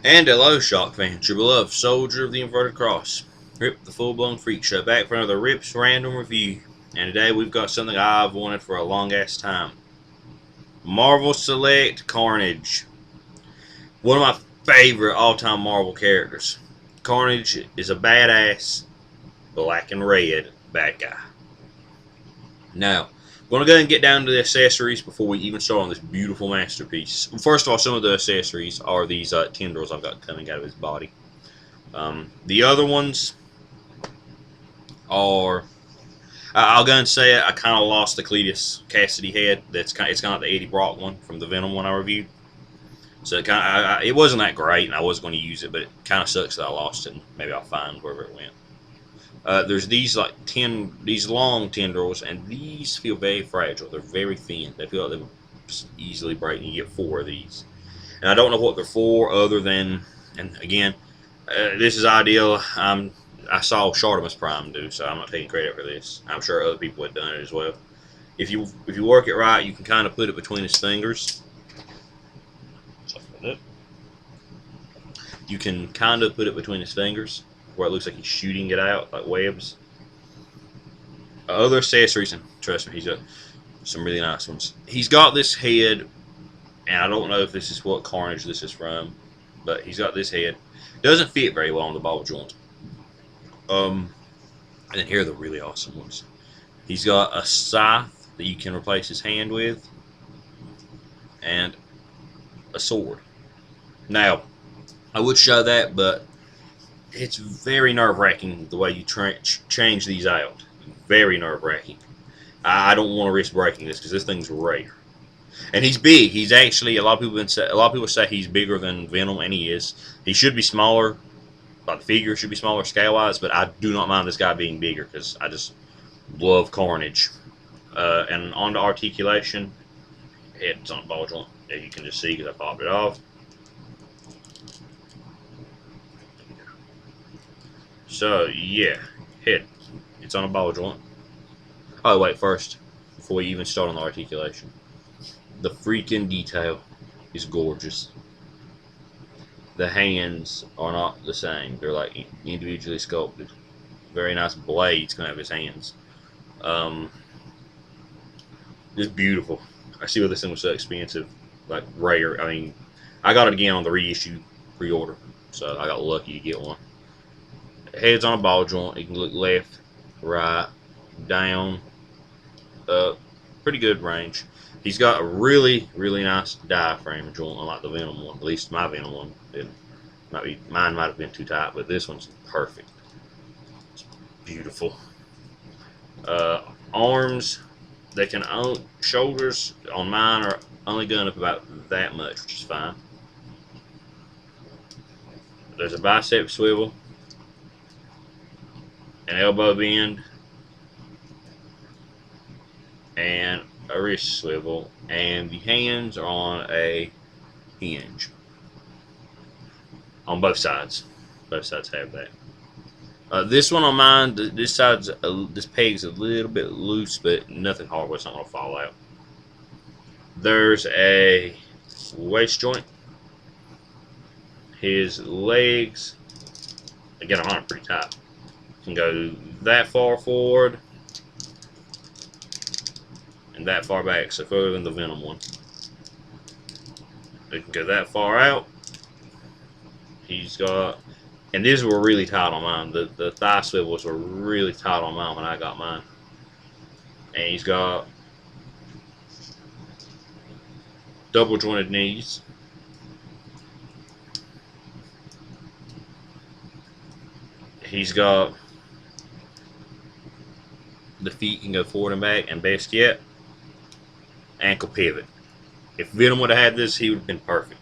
And hello, Shock fans, your beloved Soldier of the Inverted Cross. Rip the Full Blown Freak Show back for another Rips Random Review. And today we've got something I've wanted for a long ass time. Marvel Select Carnage. One of my favorite all time Marvel characters. Carnage is a badass, black and red bad guy. Now, I'm going to go ahead and get down to the accessories before we even start on this beautiful masterpiece. First of all, some of the accessories are these tendrils I've got coming out of his body. The other ones are, I'll go and say it, I kind of lost the Cletus Cassidy head. It's kind of like the Eddie Brock one from the Venom one I reviewed. So it wasn't that great, and I was going to use it, but it kind of sucks that I lost it. And maybe I'll find wherever it went. There's these these long tendrils, and these feel very fragile. They're very thin. They feel like they would just easily break, and you get 4 of these. And I don't know what they're for, other than, and again, this is ideal. I saw Shartimus Prime do, so I'm not taking credit for this. I'm sure other people had done it as well. If you work it right, you can kind of put it between his fingers. You can kind of put it between his fingers, where it looks like he's shooting it out like webs. Other accessories, and trust me, he's got some really nice ones. He's got this head, and I don't know if this is what Carnage this is from, but he's got this head. Doesn't fit very well on the ball joint. And then here are the really awesome ones. He's got a scythe that you can replace his hand with, and a sword. Now, I would show that, but it's very nerve-wracking the way you change these out. Very nerve-wracking. I don't want to risk breaking this because this thing's rare. And he's big. He's actually, a lot of people say he's bigger than Venom, and he is. He should be smaller. Like the figure should be smaller scale-wise, but I do not mind this guy being bigger because I just love Carnage. And on the articulation, head's on a ball joint, as you can just see because I popped it off. So yeah, head. It's on a ball joint. Oh wait, first, before we even start on the articulation, the freaking detail is gorgeous. The hands are not the same. They're like individually sculpted. Very nice blades come out of his hands. It's beautiful. I see why this thing was so expensive. Like rare. I mean, I got it again on the reissue pre-order, so I got lucky to get one. Head's on a ball joint. You can look left, right, down, up. Pretty good range. He's got a really, really nice diaphragm joint, unlike the Venom one. At least my Venom one. Mine might have been too tight, but this one's perfect. It's beautiful. Arms, they can own shoulders on mine are only going up about that much, which is fine. There's a bicep swivel, an elbow bend, and a wrist swivel, and the hands are on a hinge on both sides. Both sides have that. This one on mine, this peg's a little bit loose, but nothing hard where it's not going to fall out. There's a waist joint. His legs, again, I'm on it pretty tight. Can go that far forward and that far back, so further than the Venom one. It can go that far out. He's got, and these were really tight on mine. The thigh swivels were really tight on mine when I got mine. And he's got double jointed knees. He's got, the feet can go forward and back, and best yet, ankle pivot. If Venom would have had this, he would have been perfect.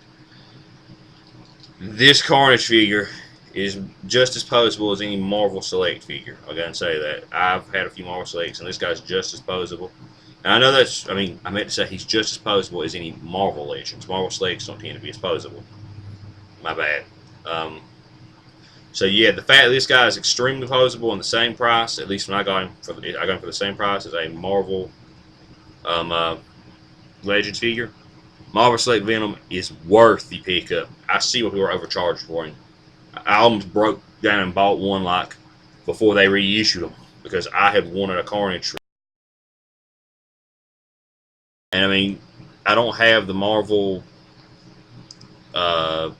This Carnage figure is just as posable as any Marvel Select figure. I gotta say that. I've had a few Marvel Selects, and this guy's just as posable. And I know that's, I meant to say he's just as posable as any Marvel Legends. Marvel Selects don't tend to be as posable. My bad. So yeah, the fact that this guy is extremely posable and the same price, at least when I got him for the same price as a Marvel Legends figure, Marvel Select Venom is worth the pickup. I see what people are overcharged for him. I almost broke down and bought one like before they reissued them because I had wanted a Carnage. And I mean, I don't have the Marvel. Uh,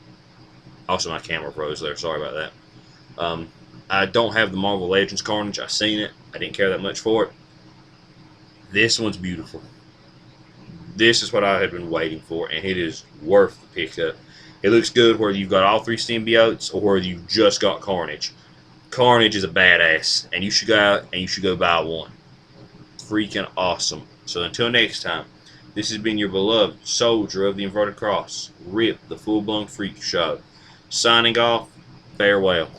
Also, my camera froze there. Sorry about that. I don't have the Marvel Legends Carnage. I seen it. I didn't care that much for it. This one's beautiful. This is what I had been waiting for, and it is worth the pickup. It looks good whether you've got all three symbiotes or whether you've just got Carnage. Carnage is a badass, and you should go out and you should go buy one. Freaking awesome. So until next time, this has been your beloved soldier of the inverted cross, Rip the Full Blown Freak Show. Signing off, farewell.